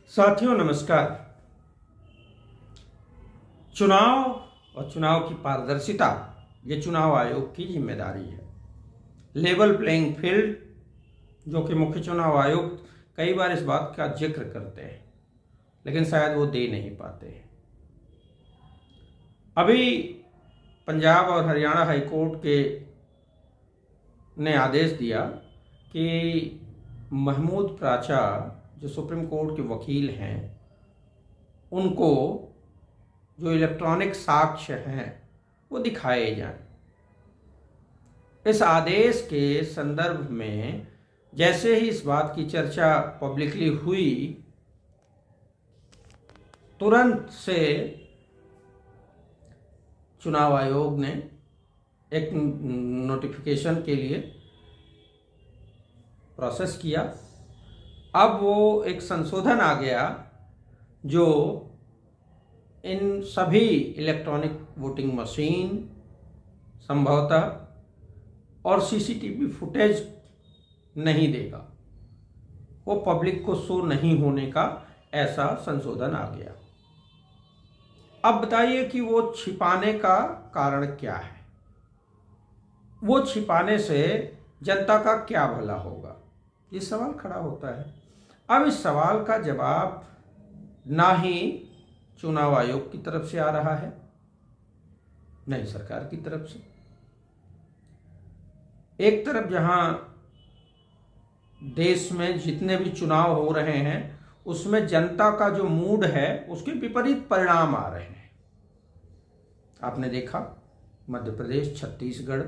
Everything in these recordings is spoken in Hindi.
साथियों नमस्कार। चुनाव और चुनाव की पारदर्शिता ये चुनाव आयोग की जिम्मेदारी है। लेवल प्लेइंग फील्ड, जो कि मुख्य चुनाव आयुक्त कई बार इस बात का जिक्र करते हैं, लेकिन शायद वो दे नहीं पाते हैं। अभी पंजाब और हरियाणा हाईकोर्ट के ने आदेश दिया कि महमूद प्राचा जो सुप्रीम कोर्ट के वकील हैं, उनको जो इलेक्ट्रॉनिक साक्ष्य हैं वो दिखाए जाएं। इस आदेश के संदर्भ में जैसे ही इस बात की चर्चा पब्लिकली हुई, तुरंत से चुनाव आयोग ने एक नोटिफिकेशन के लिए प्रोसेस किया। अब वो एक संशोधन आ गया जो इन सभी इलेक्ट्रॉनिक वोटिंग मशीन संभवतः और सीसीटीवी फुटेज नहीं देगा, वो पब्लिक को शो नहीं होने का ऐसा संशोधन आ गया। अब बताइए कि वो छिपाने का कारण क्या है? वो छिपाने से जनता का क्या भला होगा, ये सवाल खड़ा होता है। अब इस सवाल का जवाब ना ही चुनाव आयोग की तरफ से आ रहा है, न ही सरकार की तरफ से। एक तरफ जहां देश में जितने भी चुनाव हो रहे हैं उसमें जनता का जो मूड है उसके विपरीत परिणाम आ रहे हैं। आपने देखा मध्य प्रदेश, छत्तीसगढ़,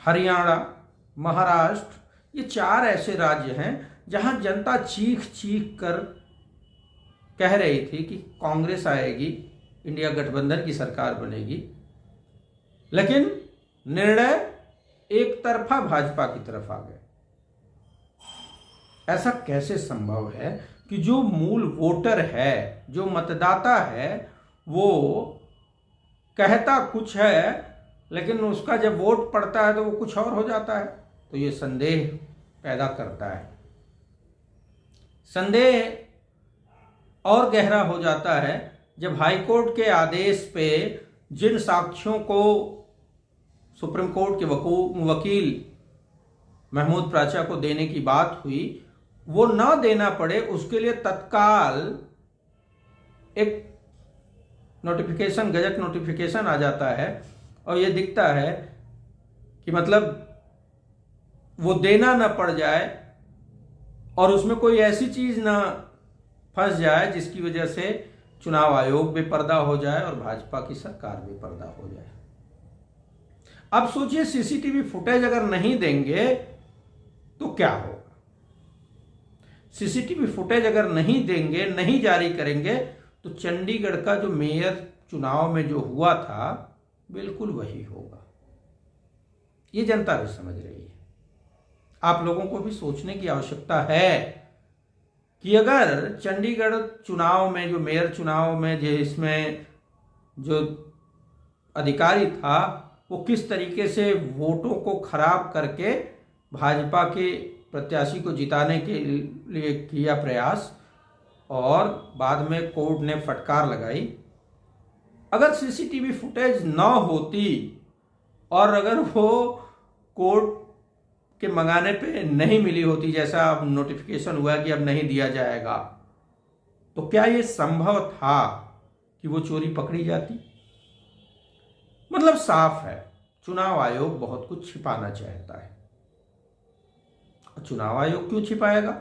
हरियाणा, महाराष्ट्र, ये 4 ऐसे राज्य हैं जहां जनता चीख चीख कर कह रही थी कि कांग्रेस आएगी, इंडिया गठबंधन की सरकार बनेगी, लेकिन निर्णय एक तरफा भाजपा की तरफ आ गए। ऐसा कैसे संभव है कि जो मूल वोटर है, जो मतदाता है, वो कहता कुछ है लेकिन उसका जब वोट पड़ता है तो वो कुछ और हो जाता है? तो ये संदेह पैदा करता है। संदेह और गहरा हो जाता है जब हाईकोर्ट के आदेश पे जिन साक्ष्यों को सुप्रीम कोर्ट के वकील महमूद प्राचा को देने की बात हुई, वो ना देना पड़े उसके लिए तत्काल एक नोटिफिकेशन, गजट नोटिफिकेशन आ जाता है और ये दिखता है कि मतलब वो देना ना पड़ जाए और उसमें कोई ऐसी चीज ना फंस जाए जिसकी वजह से चुनाव आयोग बेपर्दा हो जाए और भाजपा की सरकार बेपर्दा हो जाए। अब सोचिए, सीसीटीवी फुटेज अगर नहीं देंगे तो क्या होगा? सीसीटीवी फुटेज अगर नहीं देंगे, नहीं जारी करेंगे, तो चंडीगढ़ का जो मेयर चुनाव में जो हुआ था बिल्कुल वही होगा। ये जनता भी समझ रही है। आप लोगों को भी सोचने की आवश्यकता है कि अगर चंडीगढ़ चुनाव में, जो मेयर चुनाव में जिसमें जो अधिकारी था वो किस तरीके से वोटों को खराब करके भाजपा के प्रत्याशी को जिताने के लिए किया प्रयास और बाद में कोर्ट ने फटकार लगाई। अगर सीसीटीवी फुटेज न होती और अगर वो कोर्ट के मंगाने पे नहीं मिली होती, जैसा अब नोटिफिकेशन हुआ कि अब नहीं दिया जाएगा, तो क्या ये संभव था कि वो चोरी पकड़ी जाती? मतलब साफ है, चुनाव आयोग बहुत कुछ छिपाना चाहता है। चुनाव आयोग क्यों छिपाएगा?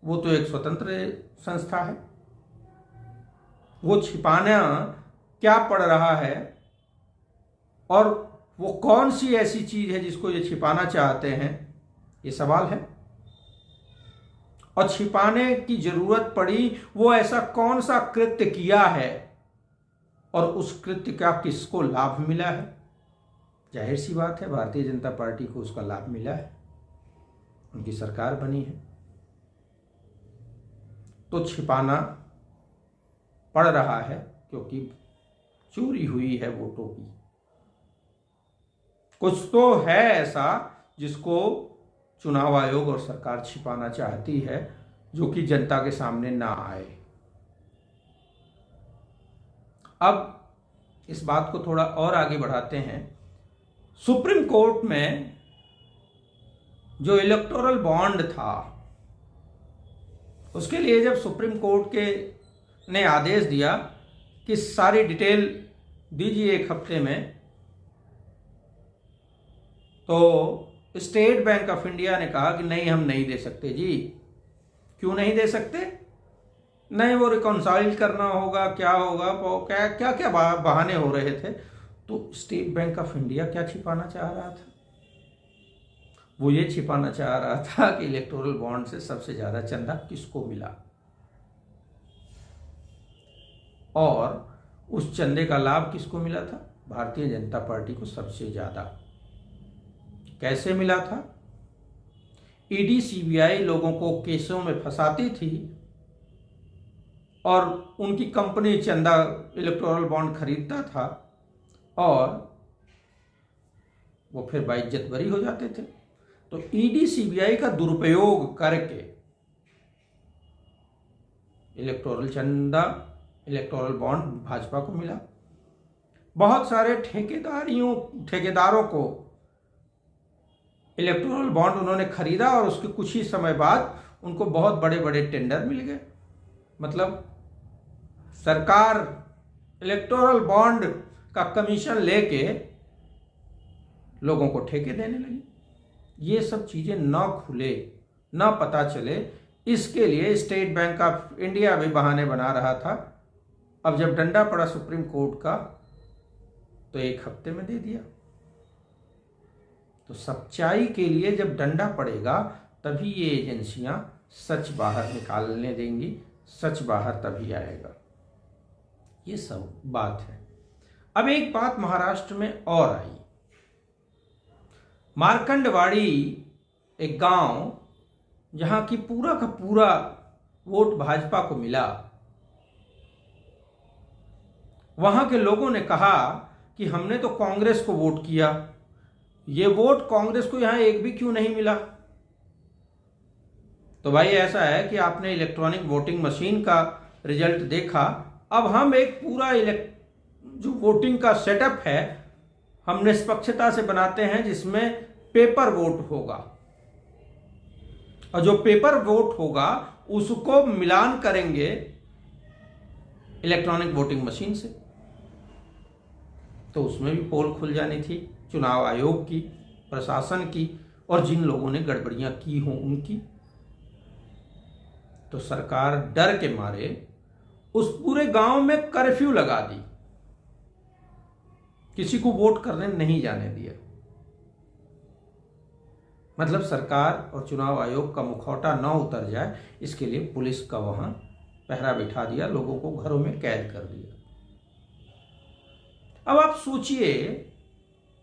वो तो एक स्वतंत्र संस्था है। वो छिपाना क्या पड़ रहा है और वो कौन सी ऐसी चीज है जिसको ये छिपाना चाहते हैं, ये सवाल है। और छिपाने की जरूरत पड़ी, वो ऐसा कौन सा कृत्य किया है और उस कृत्य का किसको लाभ मिला है? जाहिर सी बात है, भारतीय जनता पार्टी को उसका लाभ मिला है, उनकी सरकार बनी है। तो छिपाना पड़ रहा है क्योंकि चोरी हुई है वोटों की। कुछ तो है ऐसा जिसको चुनाव आयोग और सरकार छिपाना चाहती है, जो कि जनता के सामने ना आए। अब इस बात को थोड़ा और आगे बढ़ाते हैं। सुप्रीम कोर्ट में जो इलेक्टोरल बॉन्ड था, उसके लिए जब सुप्रीम कोर्ट के ने आदेश दिया कि सारी डिटेल दीजिए 1 हफ्ते में, तो स्टेट बैंक ऑफ इंडिया ने कहा कि नहीं, हम नहीं दे सकते जी। क्यों नहीं दे सकते? नहीं, वो रिकॉन्साइल करना होगा, क्या होगा, क्या क्या क्या बहाने हो रहे थे। तो स्टेट बैंक ऑफ इंडिया क्या छिपाना चाह रहा था? वो ये छिपाना चाह रहा था कि इलेक्टोरल बॉन्ड से सबसे ज्यादा चंदा किसको मिला, और उस चंदे का लाभ किसको मिला था? भारतीय जनता पार्टी को सबसे ज्यादा। कैसे मिला था? ईडी सीबीआई लोगों को केसों में फंसाती थी और उनकी कंपनी चंदा इलेक्टोरल बॉन्ड खरीदता था और वो फिर बाइज्जत बरी हो जाते थे। तो ईडी सीबीआई का दुरुपयोग करके इलेक्टोरल चंदा, इलेक्टोरल बॉन्ड भाजपा को मिला। बहुत सारे ठेकेदारों को इलेक्टोरल बॉन्ड उन्होंने खरीदा और उसके कुछ ही समय बाद उनको बहुत बड़े बड़े टेंडर मिल गए। मतलब सरकार इलेक्टोरल बॉन्ड का कमीशन लेके लोगों को ठेके देने लगी। ये सब चीजें न खुले, न पता चले, इसके लिए स्टेट बैंक ऑफ इंडिया भी बहाने बना रहा था। अब जब डंडा पड़ा सुप्रीम कोर्ट का, तो 1 हफ्ते में दे दिया। तो सच्चाई के लिए जब डंडा पड़ेगा तभी ये एजेंसियां सच बाहर निकालने देंगी, सच बाहर तभी आएगा। ये सब बात है। अब एक बात महाराष्ट्र में और आई। मार्कंडवाड़ी एक गांव, जहां की पूरा का पूरा वोट भाजपा को मिला, वहां के लोगों ने कहा कि हमने तो कांग्रेस को वोट किया, ये वोट कांग्रेस को यहां एक भी क्यों नहीं मिला? तो भाई ऐसा है कि आपने इलेक्ट्रॉनिक वोटिंग मशीन का रिजल्ट देखा। अब हम एक पूरा जो वोटिंग का सेटअप है, हम निष्पक्षता से बनाते हैं, जिसमें पेपर वोट होगा, और जो पेपर वोट होगा उसको मिलान करेंगे इलेक्ट्रॉनिक वोटिंग मशीन से। तो उसमें भी पोल खुल जानी थी, चुनाव आयोग की, प्रशासन की, और जिन लोगों ने गड़बड़ियां की हों उनकी। तो सरकार डर के मारे उस पूरे गांव में कर्फ्यू लगा दी, किसी को वोट करने नहीं जाने दिया। मतलब सरकार और चुनाव आयोग का मुखौटा न उतर जाए, इसके लिए पुलिस का वहां पहरा बिठा दिया, लोगों को घरों में कैद कर दिया। अब आप सोचिए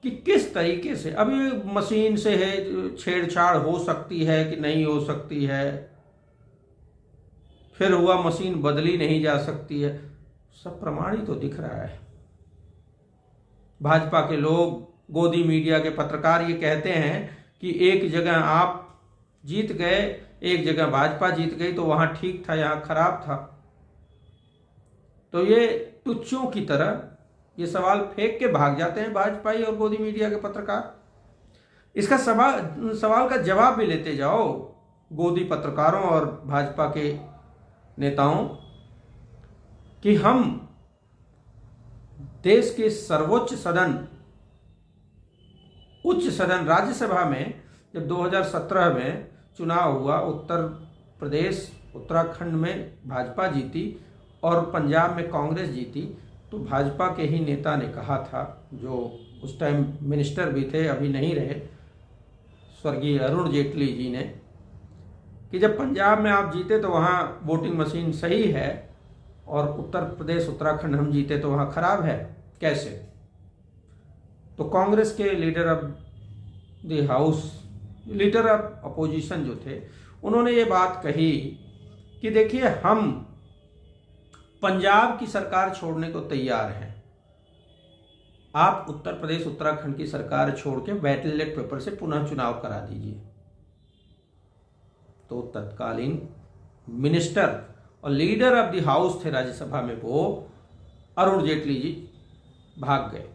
कि किस तरीके से अभी मशीन से है छेड़छाड़ हो सकती है कि नहीं हो सकती है, फिर हुआ मशीन बदली नहीं जा सकती है, सब प्रमाणित तो दिख रहा है। भाजपा के लोग, गोदी मीडिया के पत्रकार ये कहते हैं कि एक जगह आप जीत गए, एक जगह भाजपा जीत गई, तो वहां ठीक था, यहां खराब था। तो ये तुच्छों की तरह ये सवाल फेंक के भाग जाते हैं भाजपाई और गोदी मीडिया के पत्रकार। इसका सवाल का जवाब भी लेते जाओ गोदी पत्रकारों और भाजपा के नेताओं कि हम देश के सर्वोच्च सदन, उच्च सदन राज्यसभा में जब 2017 में चुनाव हुआ, उत्तर प्रदेश उत्तराखंड में भाजपा जीती और पंजाब में कांग्रेस जीती, तो भाजपा के ही नेता ने कहा था, जो उस टाइम मिनिस्टर भी थे, अभी नहीं रहे, स्वर्गीय अरुण जेटली जी ने, कि जब पंजाब में आप जीते तो वहाँ वोटिंग मशीन सही है और उत्तर प्रदेश उत्तराखंड हम जीते तो वहाँ खराब है, कैसे? तो कांग्रेस के leader of the house, leader of opposition जो थे, उन्होंने ये बात कही कि देखिए, हम पंजाब की सरकार छोड़ने को तैयार हैं, आप उत्तर प्रदेश उत्तराखंड की सरकार छोड़ के बैलेट पेपर से पुनः चुनाव करा दीजिए। तो तत्कालीन मिनिस्टर और लीडर ऑफ द हाउस थे राज्यसभा में, वो अरुण जेटली जी भाग गए।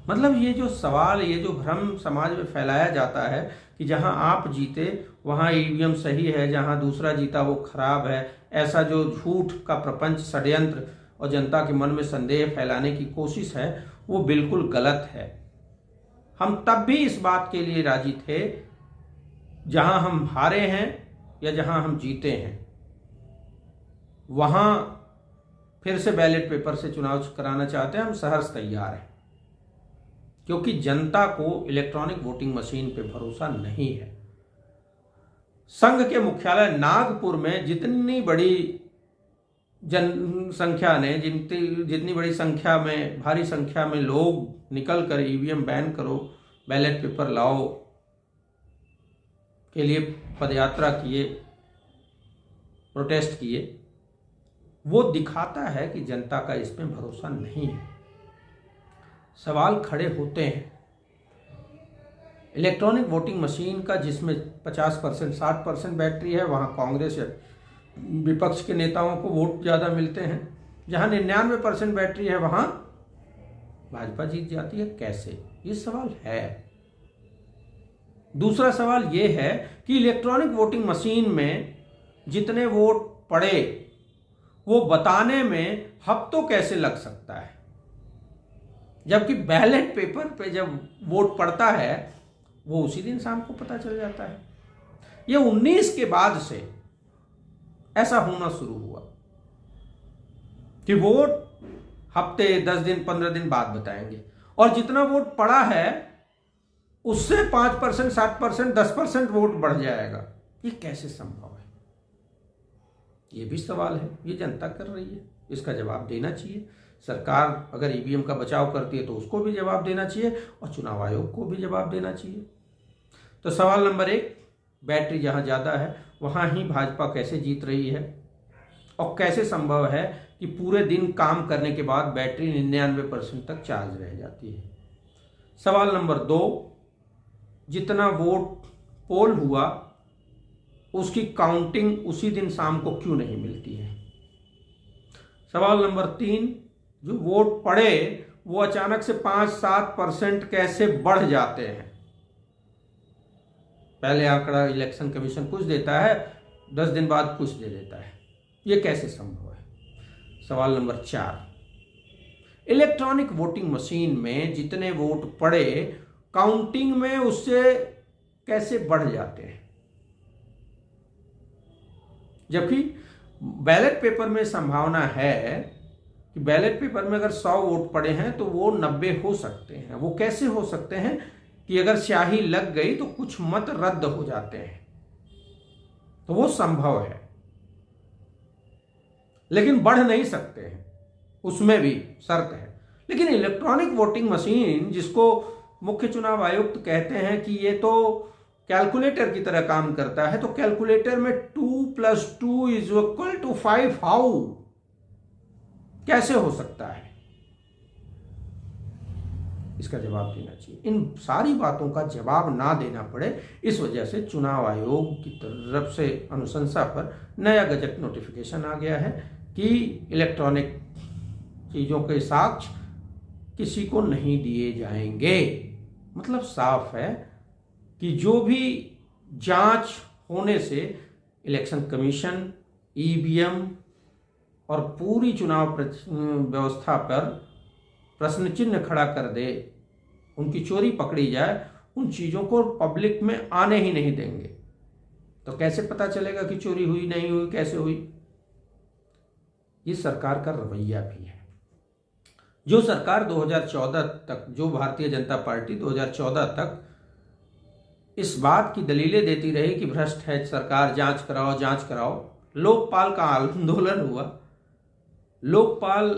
मतलब ये जो सवाल, ये जो भ्रम समाज में फैलाया जाता है कि जहां आप जीते वहां ईवीएम सही है, जहां दूसरा जीता वो खराब है, ऐसा जो झूठ का प्रपंच, षड्यंत्र और जनता के मन में संदेह फैलाने की कोशिश है, वो बिल्कुल गलत है। हम तब भी इस बात के लिए राजी थे जहां हम हारे हैं या जहां हम जीते हैं, वहां फिर से बैलेट पेपर से चुनाव कराना चाहते हैं। हम सहर्ष तैयार हैं, क्योंकि जनता को इलेक्ट्रॉनिक वोटिंग मशीन पे भरोसा नहीं है। संघ के मुख्यालय नागपुर में जितनी बड़ी जनसंख्या ने, जितनी बड़ी संख्या में, भारी संख्या में लोग निकल कर ईवीएम बैन करो, बैलेट पेपर लाओ के लिए पदयात्रा किए, प्रोटेस्ट किए, वो दिखाता है कि जनता का इसमें भरोसा नहीं है। सवाल खड़े होते हैं इलेक्ट्रॉनिक वोटिंग मशीन का, जिसमें 50%, 60% बैटरी है, वहां कांग्रेस या विपक्ष के नेताओं को वोट ज़्यादा मिलते हैं। जहां 99% बैटरी है वहां भाजपा जीत जाती है। कैसे? ये सवाल है। दूसरा सवाल ये है कि इलेक्ट्रॉनिक वोटिंग मशीन में जितने वोट पड़े वो बताने में हफ्तों कैसे लग सकता है, जबकि बैलेट पेपर पे जब वोट पड़ता है वो उसी दिन शाम को पता चल जाता है। ये 19 के बाद से ऐसा होना शुरू हुआ कि वोट हफ्ते, 10 दिन, 15 दिन बाद बताएंगे, और जितना वोट पड़ा है उससे 5%, 7%, 10% वोट बढ़ जाएगा। ये कैसे संभव है? ये भी सवाल है, ये जनता कर रही है, इसका जवाब देना चाहिए। सरकार अगर ईवीएम का बचाव करती है तो उसको भी जवाब देना चाहिए और चुनाव आयोग को भी जवाब देना चाहिए। तो सवाल नंबर 1, बैटरी जहां ज़्यादा है वहां ही भाजपा कैसे जीत रही है, और कैसे संभव है कि पूरे दिन काम करने के बाद बैटरी 99% तक चार्ज रह जाती है। सवाल नंबर 2, जितना वोट पोल हुआ उसकी काउंटिंग उसी दिन शाम को क्यों नहीं मिलती है। सवाल नंबर 3, जो वोट पड़े वो अचानक से 5-7% कैसे बढ़ जाते हैं। पहले आंकड़ा इलेक्शन कमीशन कुछ देता है, 10 दिन बाद कुछ दे देता है, ये कैसे संभव है। सवाल नंबर 4, इलेक्ट्रॉनिक वोटिंग मशीन में जितने वोट पड़े काउंटिंग में उससे कैसे बढ़ जाते हैं, जबकि बैलेट पेपर में संभावना है कि बैलेट पेपर में अगर 100 वोट पड़े हैं तो वो 90 हो सकते हैं। वो कैसे हो सकते हैं कि अगर स्याही लग गई तो कुछ मत रद्द हो जाते हैं, तो वो संभव है, लेकिन बढ़ नहीं सकते हैं, उसमें भी शर्त है। लेकिन इलेक्ट्रॉनिक वोटिंग मशीन, जिसको मुख्य चुनाव आयुक्त कहते हैं कि ये तो कैलकुलेटर की तरह काम करता है, तो कैलकुलेटर में 2 + 2 = 5 हाउ कैसे हो सकता है? इसका जवाब देना चाहिए। इन सारी बातों का जवाब ना देना पड़े, इस वजह से चुनाव आयोग की तरफ से अनुशंसा पर नया गजट नोटिफिकेशन आ गया है कि इलेक्ट्रॉनिक चीज़ों के साक्ष्य किसी को नहीं दिए जाएंगे। मतलब साफ है कि जो भी जांच होने से इलेक्शन कमीशन, ईवीएम और पूरी चुनाव व्यवस्था पर प्रश्न चिन्ह खड़ा कर दे, उनकी चोरी पकड़ी जाए, उन चीज़ों को पब्लिक में आने ही नहीं देंगे। तो कैसे पता चलेगा कि चोरी हुई नहीं हुई, कैसे हुई? ये सरकार का रवैया भी है। जो सरकार 2014 तक, जो भारतीय जनता पार्टी 2014 तक इस बात की दलीलें देती रही कि भ्रष्ट है सरकार, जांच कराओ जांच कराओ, लोकपाल का आंदोलन हुआ, लोकपाल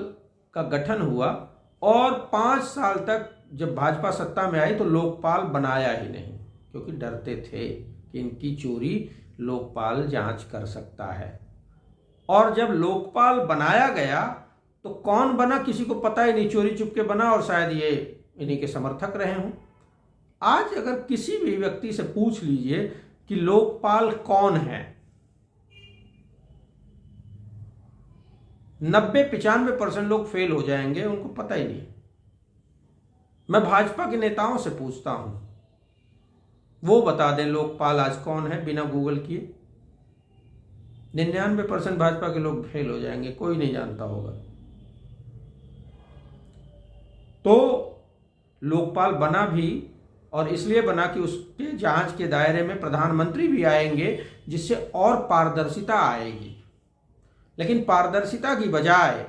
का गठन हुआ, और 5 साल तक जब भाजपा सत्ता में आई तो लोकपाल बनाया ही नहीं, क्योंकि डरते थे कि इनकी चोरी लोकपाल जांच कर सकता है। और जब लोकपाल बनाया गया तो कौन बना किसी को पता ही नहीं, चोरी चुपके बना, और शायद ये इन्हीं के समर्थक रहे हों। आज अगर किसी भी व्यक्ति से पूछ लीजिए कि लोकपाल कौन है, 90-95% लोग फेल हो जाएंगे, उनको पता ही नहीं। मैं भाजपा के नेताओं से पूछता हूं, वो बता दें लोकपाल आज कौन है बिना गूगल किए। 99% भाजपा के लोग फेल हो जाएंगे, कोई नहीं जानता होगा। तो लोकपाल बना भी और इसलिए बना कि उसके जांच के दायरे में प्रधानमंत्री भी आएंगे, जिससे और पारदर्शिता आएगी। लेकिन पारदर्शिता की बजाय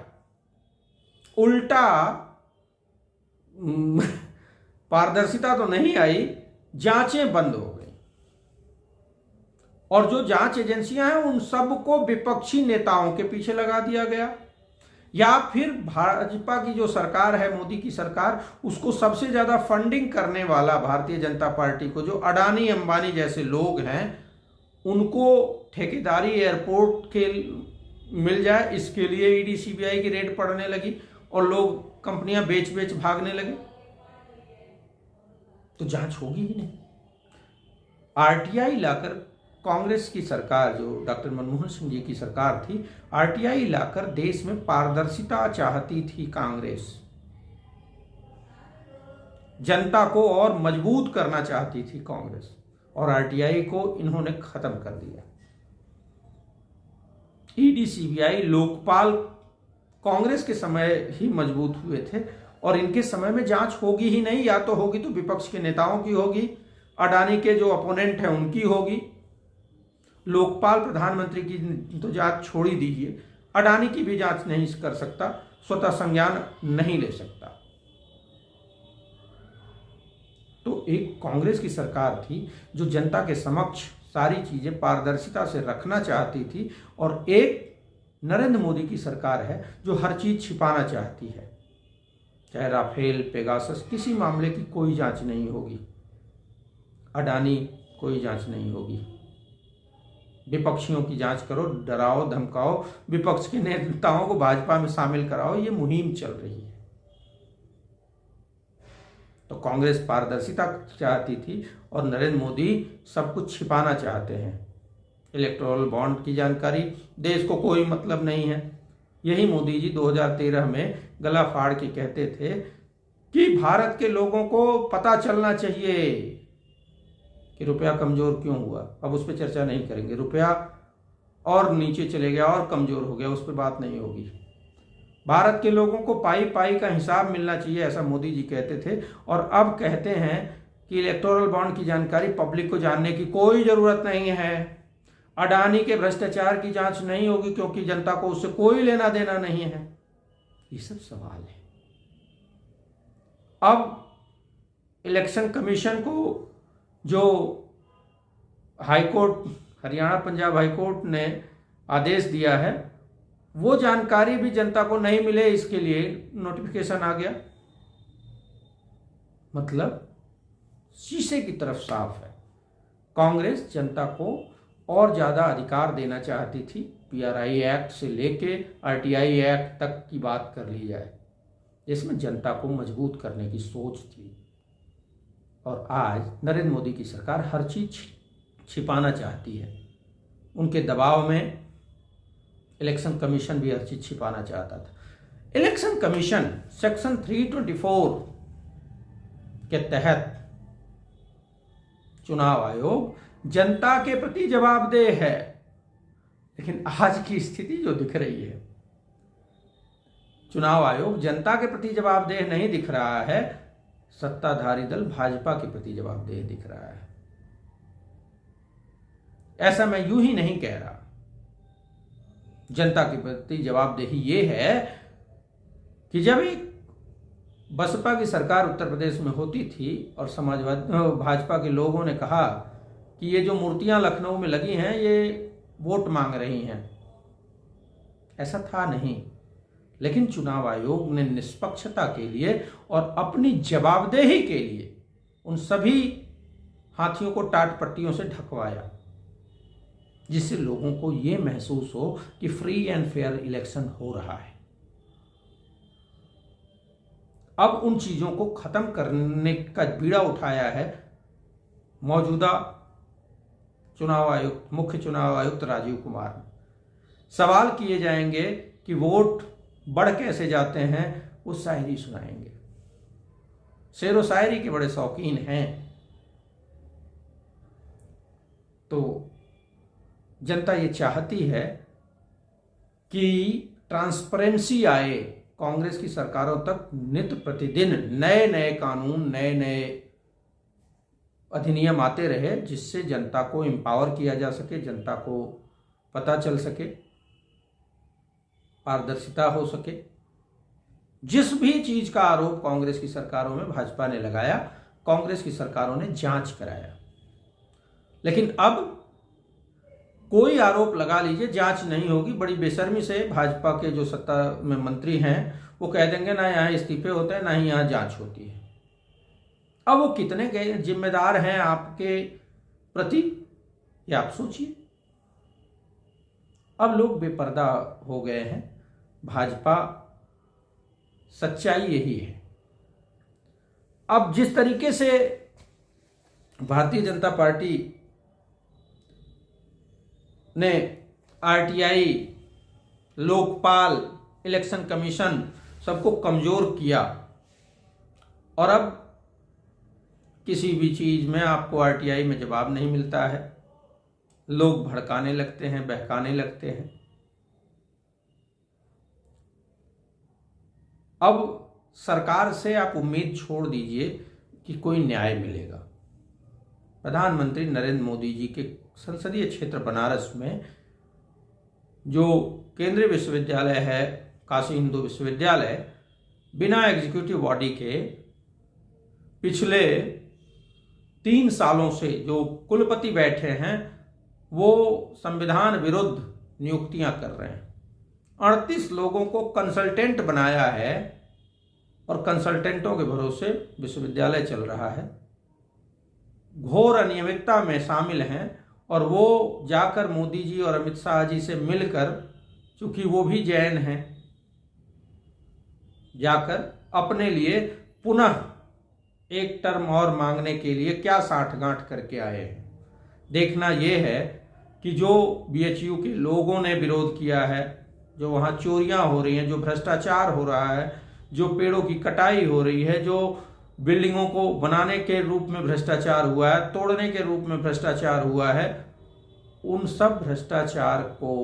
उल्टा पारदर्शिता तो नहीं आई, जांचें बंद हो गई। और जो जांच एजेंसियां हैं उन सबको विपक्षी नेताओं के पीछे लगा दिया गया, या फिर भाजपा की जो सरकार है, मोदी की सरकार, उसको सबसे ज्यादा फंडिंग करने वाला भारतीय जनता पार्टी को, जो अडानी अंबानी जैसे लोग हैं, उनको ठेकेदारी एयरपोर्ट के मिल जाए, इसके लिए ईडी सीबीआई की रेड पड़ने लगी और लोग कंपनियां बेच बेच भागने लगे। तो जांच होगी ही नहीं। आरटीआई लाकर कांग्रेस की सरकार, जो डॉक्टर मनमोहन सिंह जी की सरकार थी, आरटीआई लाकर देश में पारदर्शिता चाहती थी कांग्रेस। जनता को और मजबूत करना चाहती थी कांग्रेस, और आरटीआई को इन्होंने खत्म कर दिया। ईडी सीबीआई लोकपाल कांग्रेस के समय ही मजबूत हुए थे, और इनके समय में जांच होगी ही नहीं। या तो होगी तो विपक्ष के नेताओं की होगी, अडानी के जो अपोनेंट हैं उनकी होगी। लोकपाल प्रधानमंत्री की तो जांच छोड़ ही दीजिए, अडानी की भी जांच नहीं कर सकता, स्वतः संज्ञान नहीं ले सकता। तो एक कांग्रेस की सरकार थी जो जनता के समक्ष सारी चीजें पारदर्शिता से रखना चाहती थी, और एक नरेंद्र मोदी की सरकार है जो हर चीज छिपाना चाहती है। चाहे राफेल, पेगासस, किसी मामले की कोई जांच नहीं होगी, अडानी कोई जांच नहीं होगी। विपक्षियों की जांच करो, डराओ धमकाओ, विपक्ष के नेताओं को भाजपा में शामिल कराओ, ये मुहिम चल रही है। तो कांग्रेस पारदर्शिता चाहती थी और नरेंद्र मोदी सब कुछ छिपाना चाहते हैं। इलेक्टोरल बॉन्ड की जानकारी देश को कोई मतलब नहीं है। यही मोदी जी 2013 में गला फाड़ के कहते थे कि भारत के लोगों को पता चलना चाहिए कि रुपया कमजोर क्यों हुआ। अब उस पर चर्चा नहीं करेंगे, रुपया और नीचे चले गया और कमजोर हो गया, उस पर बात नहीं होगी। भारत के लोगों को पाई पाई का हिसाब मिलना चाहिए, ऐसा मोदी जी कहते थे। और अब कहते हैं कि इलेक्टोरल बॉन्ड की जानकारी पब्लिक को जानने की कोई जरूरत नहीं है, अडानी के भ्रष्टाचार की जांच नहीं होगी क्योंकि जनता को उससे कोई लेना देना नहीं है। ये सब सवाल है। अब इलेक्शन कमीशन को जो हाईकोर्ट, हरियाणा पंजाब हाईकोर्ट ने आदेश दिया है, वो जानकारी भी जनता को नहीं मिले, इसके लिए नोटिफिकेशन आ गया। मतलब शीशे की तरफ साफ है। कांग्रेस जनता को और ज्यादा अधिकार देना चाहती थी। पीआरआई एक्ट से लेके आरटीआई एक्ट तक की बात कर ली जाए, इसमें जनता को मजबूत करने की सोच थी। और आज नरेंद्र मोदी की सरकार हर चीज छिपाना चाहती है। उनके दबाव में इलेक्शन कमीशन भी हर चीज छिपाना चाहता था। इलेक्शन कमीशन सेक्शन 324 के तहत चुनाव आयोग जनता के प्रति जवाबदेह है, लेकिन आज की स्थिति जो दिख रही है, चुनाव आयोग जनता के प्रति जवाबदेह नहीं दिख रहा है, सत्ताधारी दल भाजपा के प्रति जवाबदेह दिख रहा है। ऐसा मैं यूं ही नहीं कह रहा। जनता के प्रति जवाबदेही ये है कि जब एक बसपा की सरकार उत्तर प्रदेश में होती थी और समाजवादी भाजपा के लोगों ने कहा कि ये जो मूर्तियां लखनऊ में लगी हैं ये वोट मांग रही हैं, ऐसा था नहीं। लेकिन चुनाव आयोग ने निष्पक्षता के लिए और अपनी जवाबदेही के लिए उन सभी हाथियों को टाट पट्टियों से ढकवाया, जिससे लोगों को यह महसूस हो कि फ्री एंड फेयर इलेक्शन हो रहा है। अब उन चीजों को खत्म करने का बीड़ा उठाया है मौजूदा चुनाव आयुक्त, मुख्य चुनाव आयुक्त राजीव कुमार ने। सवाल किए जाएंगे कि वोट बढ़ कैसे जाते हैं, वो शायरी सुनाएंगे। शेर व शायरी के बड़े शौकीन हैं। तो जनता ये चाहती है कि ट्रांसपेरेंसी आए कांग्रेस की सरकारों तक। नित्य प्रतिदिन नए नए कानून, नए नए अधिनियम आते रहे, जिससे जनता को एम्पावर किया जा सके, जनता को पता चल सके, पारदर्शिता हो सके। जिस भी चीज का आरोप कांग्रेस की सरकारों में भाजपा ने लगाया, कांग्रेस की सरकारों ने जांच कराया। लेकिन अब कोई आरोप लगा लीजिए, जांच नहीं होगी। बड़ी बेशर्मी से भाजपा के जो सत्ता में मंत्री हैं वो कह देंगे ना यहाँ इस्तीफे होते हैं, ना ही यहाँ जांच होती है। अब वो कितने जिम्मेदार हैं आपके प्रति, ये आप सोचिए। अब लोग बेपर्दा हो गए हैं। भाजपा, सच्चाई यही है। अब जिस तरीके से भारतीय जनता पार्टी ने आरटीआई, लोकपाल, इलेक्शन कमीशन सबको कमजोर किया, और अब किसी भी चीज में आपको आरटीआई में जवाब नहीं मिलता है, लोग भड़काने लगते हैं, बहकाने लगते हैं। अब सरकार से आप उम्मीद छोड़ दीजिए कि कोई न्याय मिलेगा। प्रधानमंत्री नरेंद्र मोदी जी के संसदीय क्षेत्र बनारस में जो केंद्रीय विश्वविद्यालय है, काशी हिंदू विश्वविद्यालय, बिना एग्जीक्यूटिव बॉडी के पिछले 3 सालों से जो कुलपति बैठे हैं वो संविधान विरुद्ध नियुक्तियां कर रहे हैं। 38 लोगों को कंसल्टेंट बनाया है और कंसल्टेंटों के भरोसे विश्वविद्यालय चल रहा है। घोर अनियमितता में शामिल हैं और वो जाकर मोदी जी और अमित शाह जी से मिलकर, चूंकि वो भी जैन हैं, जाकर अपने लिए पुनः एक टर्म और मांगने के लिए क्या साठगांठ करके आए हैं। देखना यह है कि जो बीएचयू के लोगों ने विरोध किया है, जो वहाँ चोरियां हो रही हैं, जो भ्रष्टाचार हो रहा है, जो पेड़ों की कटाई हो रही है, जो बिल्डिंगों को बनाने के रूप में भ्रष्टाचार हुआ है, तोड़ने के रूप में भ्रष्टाचार हुआ है, उन सब भ्रष्टाचार को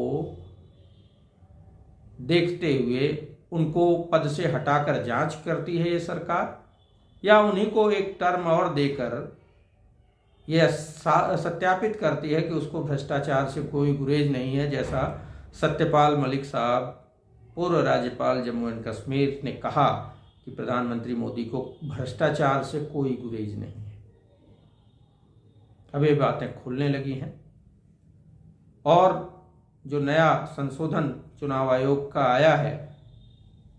देखते हुए उनको पद से हटाकर जांच करती है ये सरकार, या उन्हीं को एक टर्म और देकर यह सत्यापित करती है कि उसको भ्रष्टाचार से कोई गुरेज नहीं है, जैसा सत्यपाल मलिक साहब, पूर्व राज्यपाल जम्मू एंड कश्मीर, ने कहा कि प्रधानमंत्री मोदी को भ्रष्टाचार से कोई गुरेज नहीं है। अब ये बातें खुलने लगी हैं और जो नया संशोधन चुनाव आयोग का आया है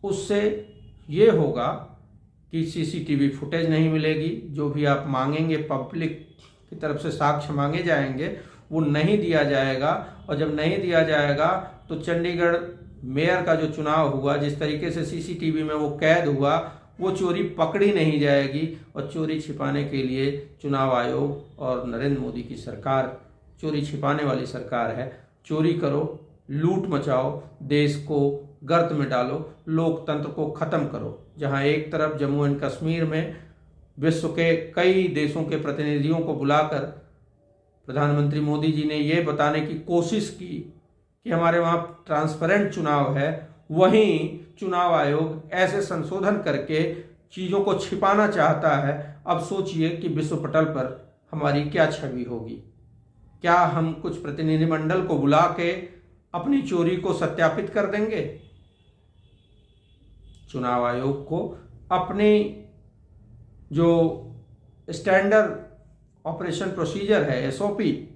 उससे ये होगा कि सीसीटीवी फुटेज नहीं मिलेगी। जो भी आप मांगेंगे, पब्लिक की तरफ से साक्ष्य मांगे जाएंगे, वो नहीं दिया जाएगा। और जब नहीं दिया जाएगा तो चंडीगढ़ मेयर का जो चुनाव हुआ, जिस तरीके से सीसीटीवी में वो कैद हुआ, वो चोरी पकड़ी नहीं जाएगी। और चोरी छिपाने के लिए चुनाव आयोग और नरेंद्र मोदी की सरकार चोरी छिपाने वाली सरकार है। चोरी करो, लूट मचाओ, देश को गर्त में डालो, लोकतंत्र को खत्म करो। जहां एक तरफ जम्मू एंड कश्मीर में विश्व के कई देशों के प्रतिनिधियों को बुलाकर प्रधानमंत्री मोदी जी ने ये बताने की कोशिश की कि हमारे वहाँ ट्रांसपेरेंट चुनाव है, वहीं चुनाव आयोग ऐसे संशोधन करके चीज़ों को छिपाना चाहता है। अब सोचिए कि विश्व पटल पर हमारी क्या छवि होगी। क्या हम कुछ प्रतिनिधिमंडल को बुला के अपनी चोरी को सत्यापित कर देंगे? चुनाव आयोग को अपनी जो स्टैंडर्ड ऑपरेशन प्रोसीजर है, एसओपी,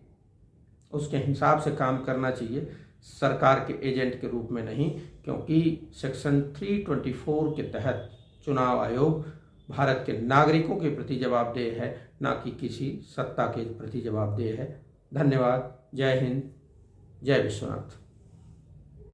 उसके हिसाब से काम करना चाहिए, सरकार के एजेंट के रूप में नहीं। क्योंकि सेक्शन 324 के तहत चुनाव आयोग भारत के नागरिकों के प्रति जवाबदेह है, ना कि किसी सत्ता के प्रति जवाबदेह है। धन्यवाद। जय हिंद, जय विश्वनाथ।